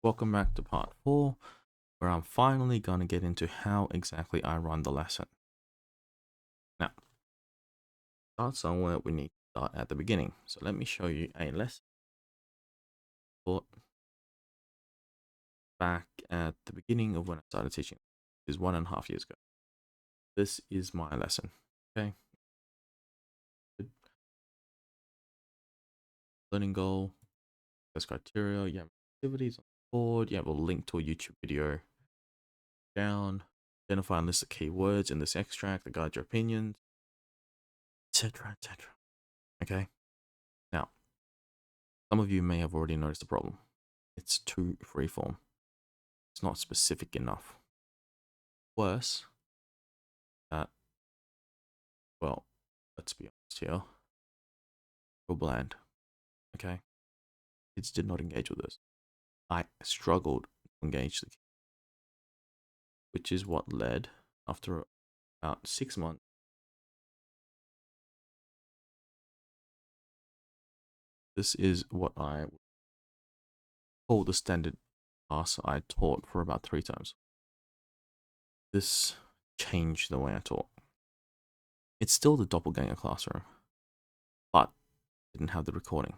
Welcome back to part 4, where I'm finally going to get into how exactly I run the lesson. Now, start somewhere, we need to start at the beginning. So let me show you a lesson taught back at the beginning of when I started teaching. It is 1.5 years ago. This is my lesson, okay? Learning goal, test criteria, you have activities on the board, you have a link to a YouTube video down, identify and list the keywords in this extract that guide your opinions, etc., etc. Okay? Now, some of you may have already noticed the problem. It's too freeform. It's not specific enough. Worse, that, well, let's be honest here, real bland. Okay? Kids did not engage with this. I struggled to engage the kids, which is what led, after about 6 months, this is what I call the standard class I taught for about 3 times. This changed the way I taught. It's still the Doppelganger Classroom, but didn't have the recording.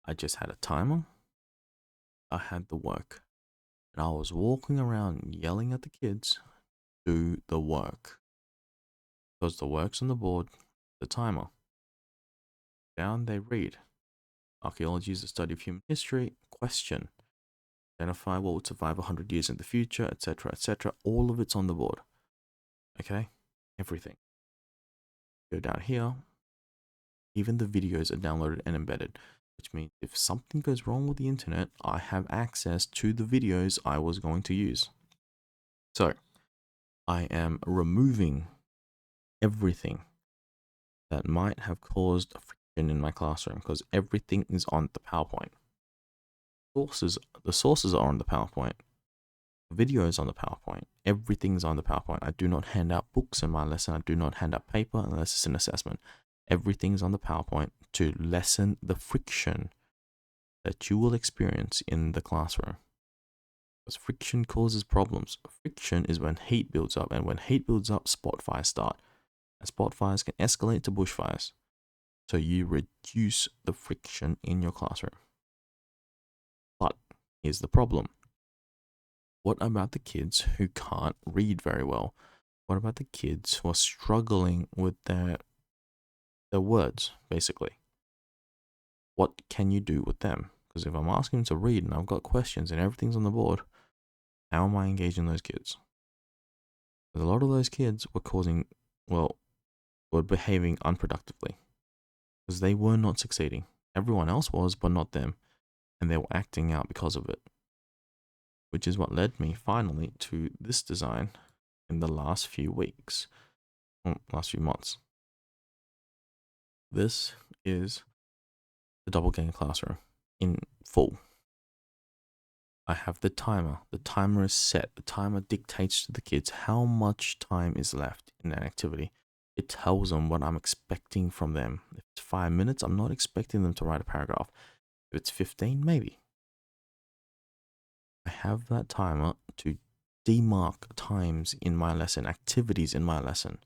I just had a timer. I had the work. And I was walking around yelling at the kids, do the work. Because the work's on the board, the timer. Down they read. Archaeology is the study of human history. Question. Identify what would survive 100 years in the future, etc., etc. All of it's on the board. Okay? Everything. Go down here. Even the videos are downloaded and embedded, which means if something goes wrong with the internet, I have access to the videos I was going to use. So, I am removing everything that might have caused friction in my classroom because everything is on the PowerPoint. The sources are on the PowerPoint. The videos on the PowerPoint. Everything's on the PowerPoint. I do not hand out books in my lesson. I do not hand out paper unless it's an assessment. Everything's on the PowerPoint to lessen the friction that you will experience in the classroom. Because friction causes problems. Friction is when heat builds up, and when heat builds up, spot fires start. And spot fires can escalate to bushfires. So you reduce the friction in your classroom. But here's the problem. What about the kids who can't read very well? What about the kids who are struggling with their words, basically? What can you do with them? Because if I'm asking them to read and I've got questions and everything's on the board, how am I engaging those kids? Because a lot of those kids were behaving unproductively. Because they were not succeeding. Everyone else was, but not them. And they were acting out because of it. Which is what led me finally to this design in the last few weeks, last few months. This is the Doppelganger Classroom in full. I have the timer. The timer is set. The timer dictates to the kids how much time is left in an activity. It tells them what I'm expecting from them. If it's 5 minutes, I'm not expecting them to write a paragraph. If it's 15, maybe. I have that timer to demark times in my lesson, activities in my lesson.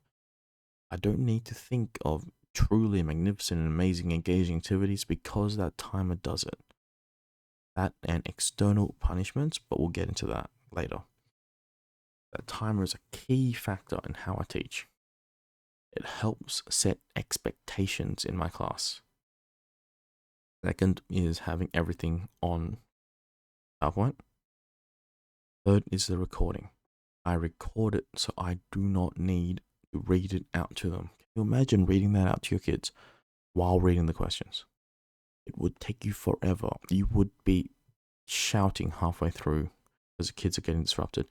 I don't need to think of truly magnificent and amazing engaging activities because that timer does it. That and external punishments, but we'll get into that later. That timer is a key factor in how I teach. It helps set expectations in my class. Second is having everything on PowerPoint. Third is the recording. I record it so I do not need to read it out to them. Can you imagine reading that out to your kids while reading the questions? It would take you forever. You would be shouting halfway through because the kids are getting disrupted.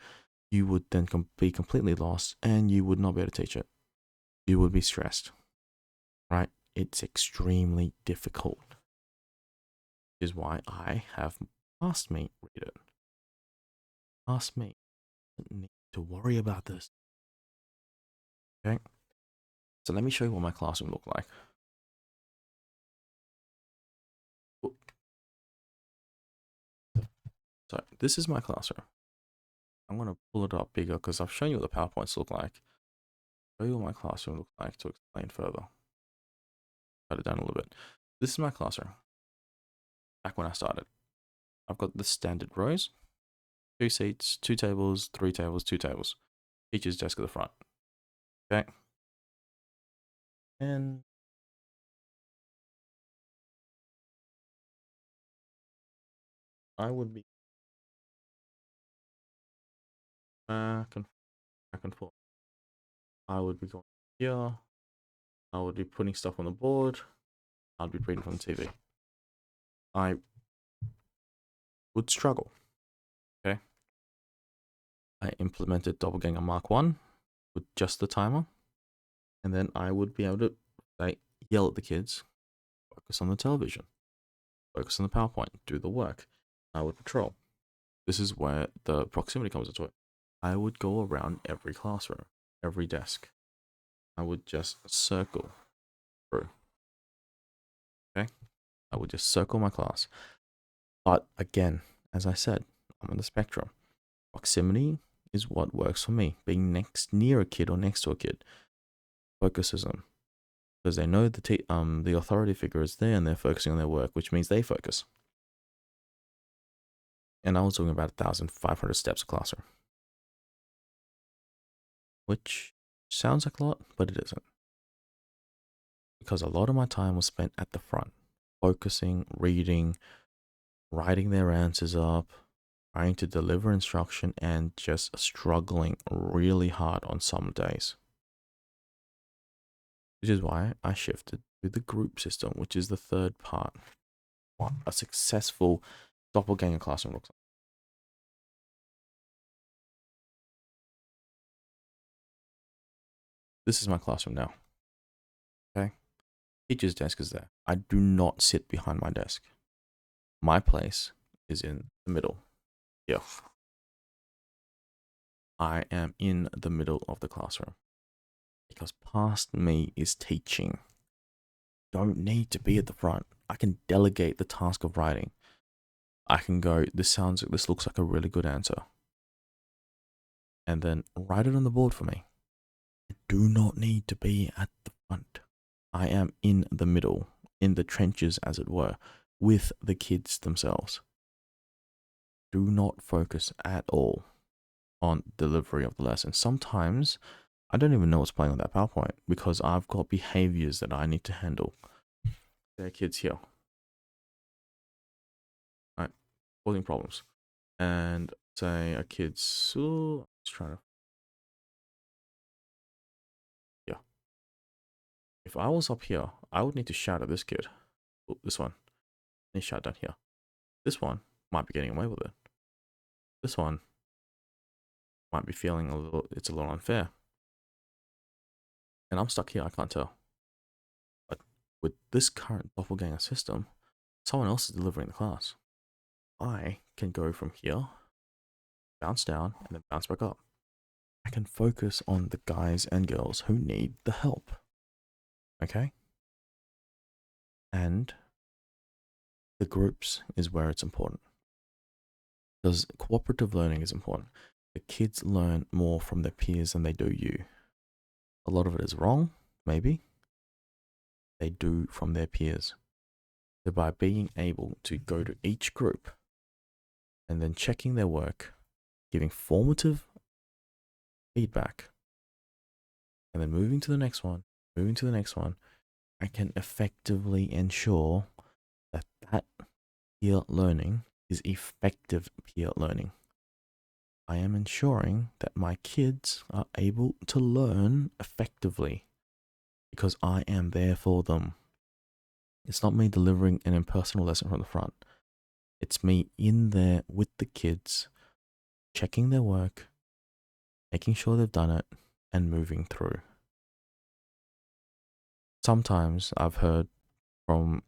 You would then be completely lost and you would not be able to teach it. You would be stressed, right? It's extremely difficult. Which is why I have asked me read it. Ask me. I don't need to worry about this. Okay? So let me show you what my classroom looked like. So this is my classroom. I'm going to pull it up bigger because I've shown you what the PowerPoints look like. Show you what my classroom looks like to explain further. Cut it down a little bit. This is my classroom. Back when I started, I've got the standard rows, 2 seats, 2 tables, 3 tables, 2 tables. Teacher's desk at the front. Okay. And I would be back and forth. I would be going here. I would be putting stuff on the board. I'd be reading from the TV. I would struggle. Okay. I implemented Doppelganger Mark 1 with just the timer. And then I would be able to yell at the kids, focus on the television, focus on the PowerPoint, do the work. I would patrol. This is where the proximity comes into it. I would go around every classroom, every desk. I would just circle through. Okay? I would just circle my class. But again, as I said, I'm on the spectrum. Proximity is what works for me. Being near a kid or next to a kid focuses them. Because they know the authority figure is there and they're focusing on their work, which means they focus. And I was doing about 1,500 steps a classroom. Which sounds like a lot, but it isn't. Because a lot of my time was spent at the front, focusing, reading, writing their answers up, trying to deliver instruction, and just struggling really hard on some days. Which is why I shifted to the group system, which is the third part. What a successful doppelganger classroom looks like. This is my classroom now. Okay? Teacher's desk is there. I do not sit behind my desk. My place is in the middle. Here. I am in the middle of the classroom. Because past me is teaching. Don't need to be at the front. I can delegate the task of writing. I can go, this looks like a really good answer. And then write it on the board for me. I do not need to be at the front. I am in the middle, in the trenches as it were, with the kids themselves. Do not focus at all on delivery of the lesson. Sometimes I don't even know what's playing on that PowerPoint because I've got behaviors that I need to handle. There are kids here. Right, causing problems. And say a kid's trying to. Yeah. If I was up here, I would need to shout at this kid. Oh, this one. He shout down here. This one might be getting away with it. This one might be feeling it's a little unfair. And I'm stuck here, I can't tell. But with this current doppelganger system, someone else is delivering the class. I can go from here, bounce down, and then bounce back up. I can focus on the guys and girls who need the help. Okay? And the groups is where it's important. Because cooperative learning is important. The kids learn more from their peers than they do you. A lot of it is wrong, maybe. They do from their peers. So by being able to go to each group and then checking their work, giving formative feedback, and then moving to the next one, I can effectively ensure that peer learning is effective peer learning. I am ensuring that my kids are able to learn effectively because I am there for them. It's not me delivering an impersonal lesson from the front. It's me in there with the kids, checking their work, making sure they've done it, and moving through. Sometimes I've heard from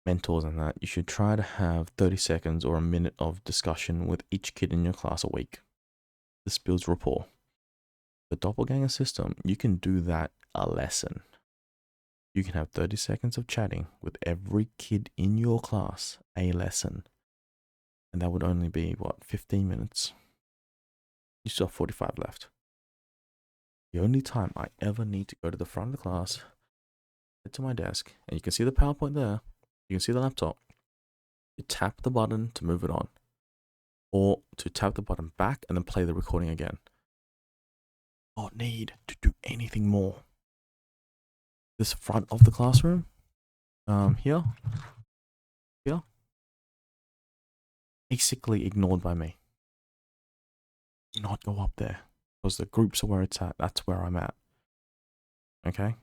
mentors and that you should try to have 30 seconds or a minute of discussion with each kid in your class a week. This builds rapport. The doppelganger system, you can do that a lesson. You can have 30 seconds of chatting with every kid in your class, a lesson. And that would only be, what, 15 minutes? You still have 45 left. The only time I ever need to go to the front of the class, head to my desk, and you can see the PowerPoint there, you can see the laptop. You tap the button to move it on, or to tap the button back and then play the recording again. Not need to do anything more. This front of the classroom, here, basically ignored by me. Do not go up there, because the groups are where it's at. That's where I'm at. Okay?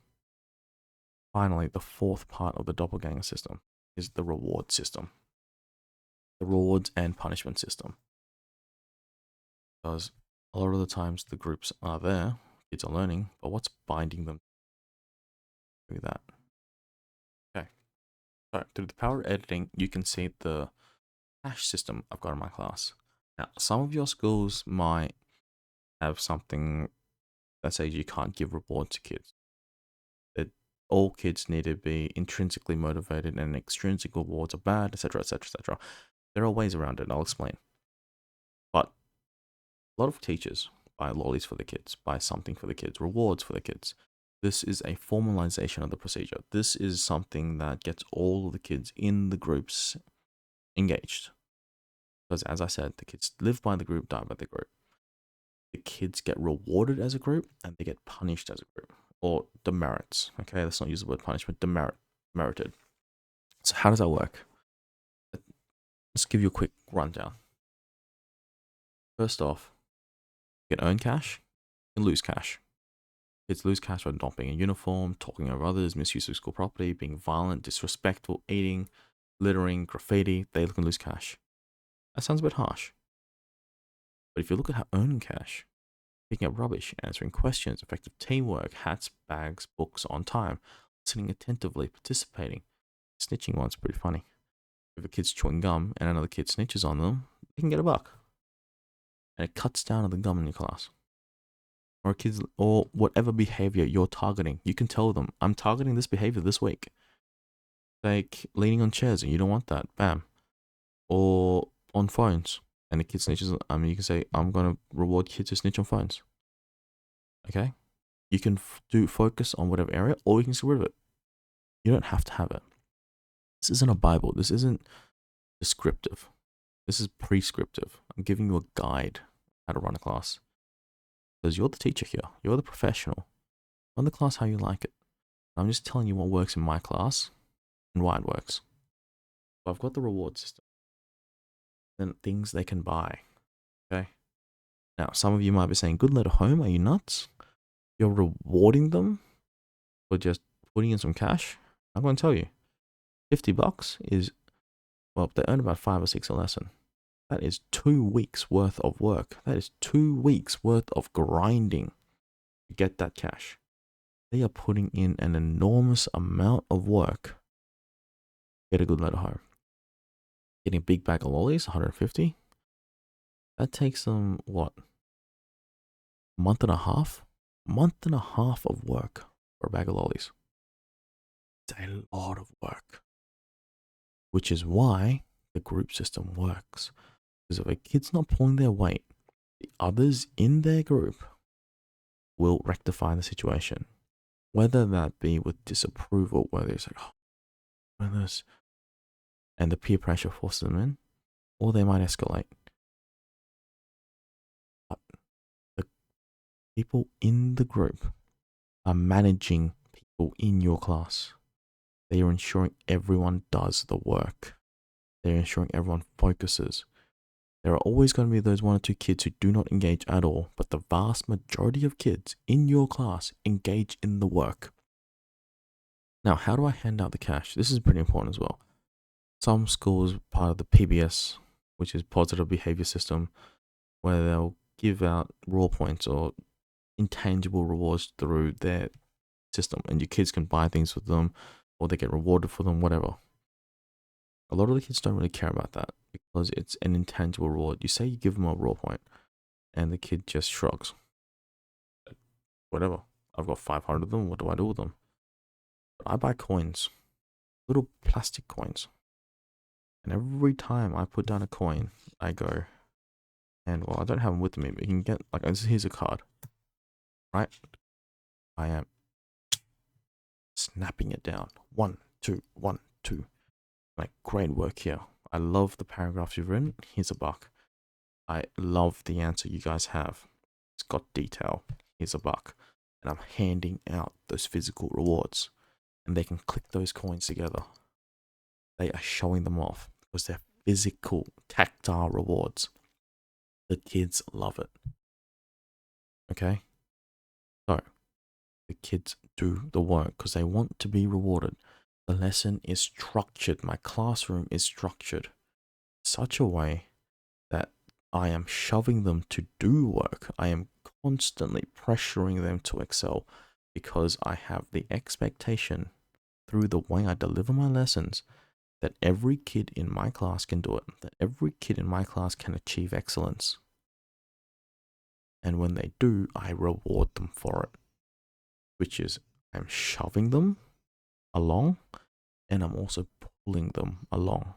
Finally, the fourth part of the doppelganger system is the reward system. The rewards and punishment system. Because a lot of the times the groups are there, kids are learning, but what's binding them to do that? Okay. So through the power of editing, you can see the cash system I've got in my class. Now, some of your schools might have something that says you can't give rewards to kids. That all kids need to be intrinsically motivated and extrinsic rewards are bad, etc., etc., etc. There are ways around it, and I'll explain. But a lot of teachers buy lollies for the kids, buy something for the kids, rewards for the kids. This is a formalization of the procedure. This is something that gets all of the kids in the groups engaged. Because as I said, the kids live by the group, die by the group. The kids get rewarded as a group and they get punished as a group. Or demerits. Okay, let's not use the word punishment, demerited. So how does that work? Let's give you a quick rundown. First off, you can earn cash, you can lose cash. Kids lose cash by not being in uniform, talking over others, misuse of school property, being violent, disrespectful, eating, littering, graffiti. They can lose cash. That sounds a bit harsh. But if you look at how earning cash, picking up rubbish, answering questions, effective teamwork, hats, bags, books on time, listening attentively, participating. Snitching one's pretty funny. If a kid's chewing gum and another kid snitches on them, they can get $1. And it cuts down on the gum in your class. Or kids, or whatever behavior you're targeting. You can tell them, I'm targeting this behavior this week. Like leaning on chairs and you don't want that. Bam. Or on phones. And the kid snitches, you can say, I'm going to reward kids who snitch on phones. Okay? You can focus on whatever area, or you can get rid of it. You don't have to have it. This isn't a Bible. This isn't descriptive. This is prescriptive. I'm giving you a guide how to run a class. Because you're the teacher here. You're the professional. Run the class how you like it. I'm just telling you what works in my class and why it works. So I've got the reward system. Then things they can buy. Okay? Now, some of you might be saying, good letter home, are you nuts? You're rewarding them for just putting in some cash? I'm going to tell you, $50 is, well, they earn about 5 or 6 a lesson. That is 2 weeks worth of work. That is 2 weeks worth of grinding to get that cash. They are putting in an enormous amount of work. Get a good letter home. Getting a big bag of lollies, 150. That takes them, what? A month and a half? A month and a half of work for a bag of lollies. It's a lot of work. Which is why the group system works. Because if a kid's not pulling their weight, the others in their group will rectify the situation. Whether that be with disapproval, whether it's like, oh, what is this? And the peer pressure forces them in, or they might escalate. But the people in the group are managing people in your class. They are ensuring everyone does the work. They're ensuring everyone focuses. There are always going to be those 1 or 2 kids who do not engage at all, but the vast majority of kids in your class engage in the work. Now, how do I hand out the cash? This is pretty important as well. Some schools, part of the PBS, which is positive behavior system, where they'll give out raw points or intangible rewards through their system, and your kids can buy things with them, or they get rewarded for them, whatever. A lot of the kids don't really care about that because it's an intangible reward. You say you give them a raw point, and the kid just shrugs. Whatever. I've got 500 of them. What do I do with them? But I buy coins, little plastic coins. And every time I put down a coin, I go, and well, I don't have them with me, but you can get, like, here's a card, right? I am snapping it down. 1, 2, 1, 2. Like, great work here. I love the paragraphs you've written. Here's a buck. I love the answer you guys have. It's got detail. Here's a buck. And I'm handing out those physical rewards. And they can click those coins together. They are showing them off because they're physical, tactile rewards. The kids love it. Okay? So, the kids do the work because they want to be rewarded. The lesson is structured. My classroom is structured such a way that I am shoving them to do work. I am constantly pressuring them to excel because I have the expectation through the way I deliver my lessons that every kid in my class can do it, that every kid in my class can achieve excellence. And when they do, I reward them for it, which is I'm shoving them along and I'm also pulling them along.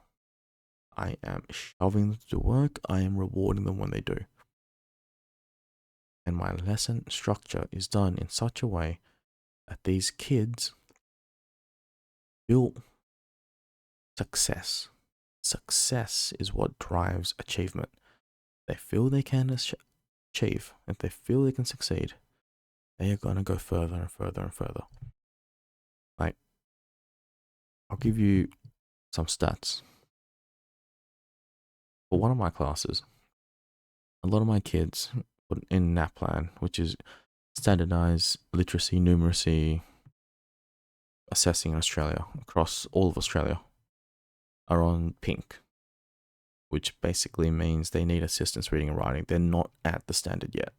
I am shoving them to work. I am rewarding them when they do. And my lesson structure is done in such a way that these kids feel success. Success is what drives achievement. They feel they can achieve. If they feel they can succeed, they are going to go further and further and further. Like, I'll give you some stats. For one of my classes, a lot of my kids in NAPLAN, which is standardized literacy, numeracy, assessing in Australia, across all of Australia, are on pink, which basically means they need assistance reading and writing. They're not at the standard yet.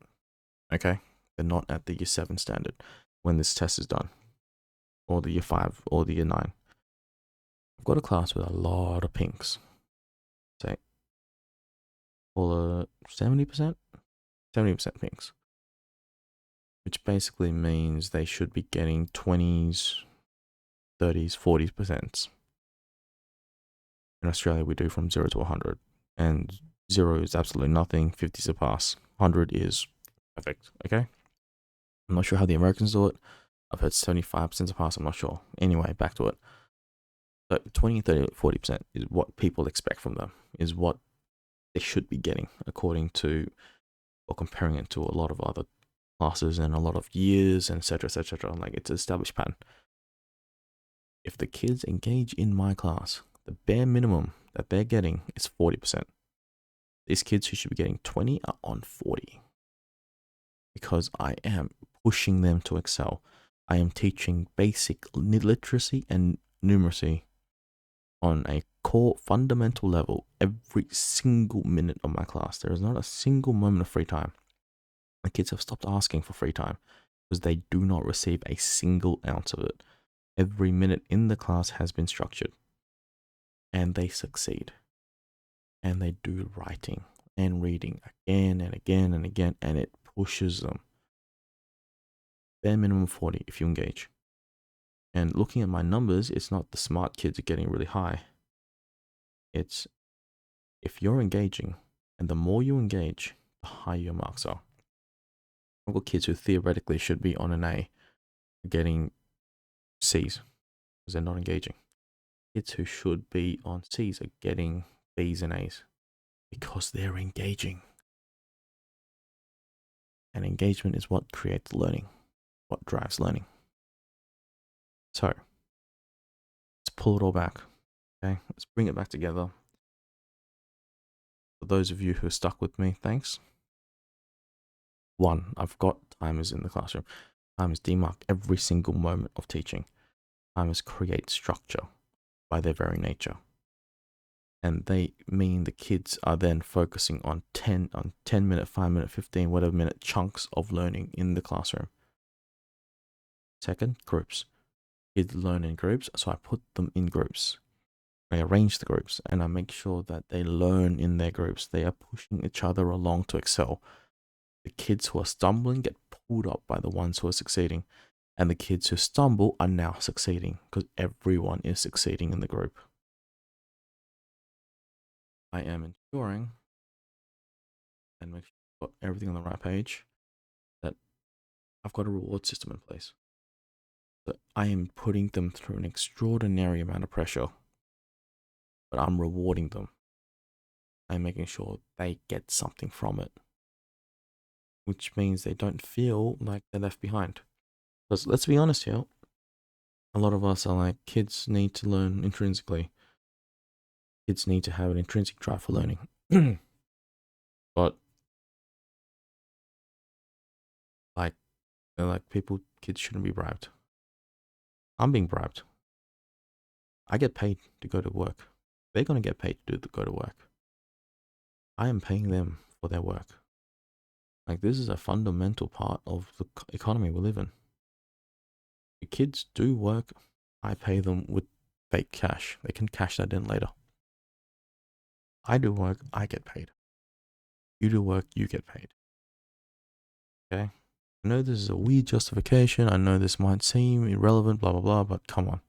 Okay? They're not at the year 7 standard when this test is done, or the year 5, or the year 9. I've got a class with a lot of pinks. Say, call it 70%? 70% pinks. Which basically means they should be getting 20s, 30s, 40%. In Australia, we do from 0 to 100. And 0 is absolutely nothing, 50 is a pass, 100 is perfect, okay? I'm not sure how the Americans do it. I've heard 75% a pass, I'm not sure. Anyway, back to it. So 20, 30, 40% is what people expect from them, is what they should be getting according to, or comparing it to a lot of other classes and a lot of years, and etc, etc. Like, it's an established pattern. If the kids engage in my class, the bare minimum that they're getting is 40%. These kids who should be getting 20 are on 40. Because I am pushing them to excel. I am teaching basic literacy and numeracy on a core fundamental level every single minute of my class. There is not a single moment of free time. The kids have stopped asking for free time because they do not receive a single ounce of it. Every minute in the class has been structured. And they succeed. And they do writing and reading again and again and again, and it pushes them. Bare minimum 40 if you engage. And looking at my numbers, it's not the smart kids are getting really high. It's if you're engaging, and the more you engage, the higher your marks are. I've got kids who theoretically should be on an A getting C's because they're not engaging. Kids who should be on C's are getting B's and A's because they're engaging. And engagement is what creates learning, what drives learning. So, let's pull it all back. Okay, let's bring it back together. For those of you who are stuck with me, thanks. 1, I've got timers in the classroom. Timers demark every single moment of teaching. Timers create structure by their very nature. And they mean the kids are then focusing on 10 minute, 5 minute, 15, whatever minute chunks of learning in the classroom. Second, groups. Kids learn in groups, so I put them in groups. I arrange the groups and I make sure that they learn in their groups. They are pushing each other along to excel. The kids who are stumbling get pulled up by the ones who are succeeding. And the kids who stumble are now succeeding because everyone is succeeding in the group. I am ensuring and make sure I've got everything on the right page, that I've got a reward system in place. So I am putting them through an extraordinary amount of pressure, but I'm rewarding them. I'm making sure they get something from it, which means they don't feel like they're left behind. Because let's be honest here, a lot of us are like, kids need to learn intrinsically. Kids need to have an intrinsic drive for learning. But like, they're like, kids shouldn't be bribed. I'm being bribed. I get paid to go to work. They're going to get paid to go to work. I am paying them for their work. Like, this is a fundamental part of the economy we live in. The kids do work. I pay them with fake cash. They can cash that in later. I do work. I get paid. You do work. You get paid. Okay? I know this is a weird justification. I know this might seem irrelevant, blah, blah, blah, but come on.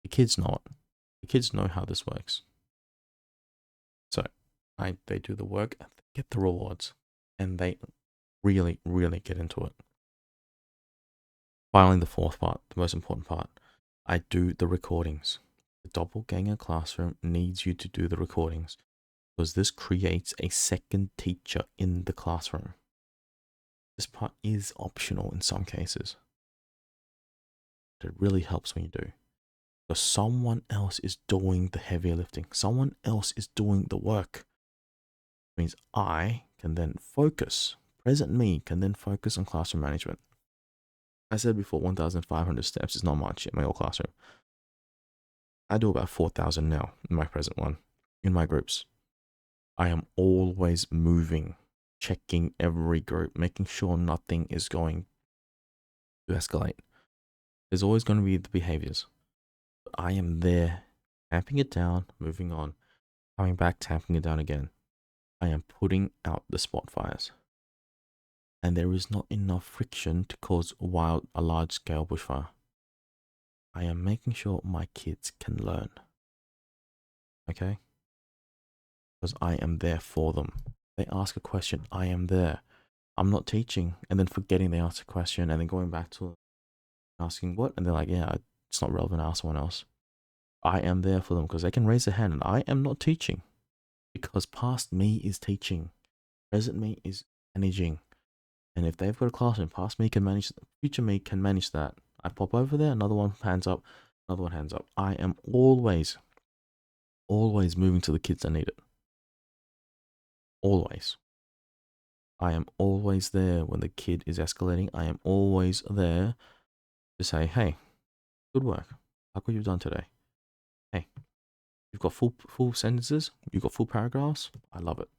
The kids know it. The kids know how this works. So they do the work, and they get the rewards, and they really, really get into it. Finally, the fourth part, the most important part, I do the recordings. The Doppelganger Classroom needs you to do the recordings, because this creates a second teacher in the classroom. This part is optional in some cases, but it really helps when you do. Because someone else is doing the heavier lifting. Someone else is doing the work. It means I can then focus. Present me can then focus on classroom management. I said before, 1,500 steps is not much in my old classroom. I do about 4,000 now in my present one, in my groups. I am always moving, checking every group, making sure nothing is going to escalate. There's always going to be the behaviors. I am there, tamping it down, moving on, coming back, tamping it down again. I am putting out the spot fires. And there is not enough friction to cause a large-scale bushfire. I am making sure my kids can learn. Okay? Because I am there for them. They ask a question, I am there. I'm not teaching and then forgetting they asked a question and then going back to asking what? And they're like, yeah, it's not relevant, ask someone else. I am there for them because they can raise their hand and I am not teaching. Because past me is teaching. Present me is managing. And if they've got a classroom, past me can manage, future me can manage that. I pop over there, another one hands up, another one hands up. I am always moving to the kids that need it. Always. I am always there when the kid is escalating. I am always there to say, hey, good work. Look what you've done today. Hey, you've got full sentences. You've got full paragraphs. I love it.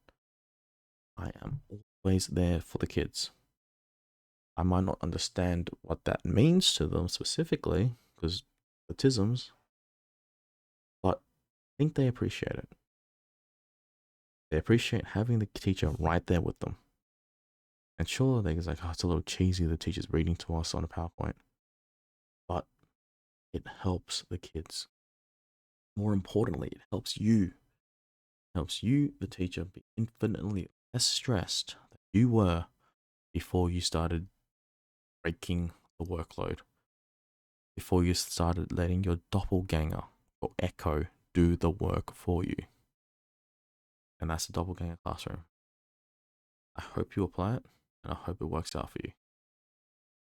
I am always there for the kids. I might not understand what that means to them specifically, because autisms, but I think they appreciate it. They appreciate having the teacher right there with them. And sure, they're like, oh, it's a little cheesy, the teacher's reading to us on a PowerPoint. But it helps the kids. More importantly, it helps you. It helps you, the teacher, be infinitely less stressed than you were before you started breaking the workload. Before you started letting your doppelganger or echo do the work for you. And that's the Doppelganger Classroom. I hope you apply it, and I hope it works out for you.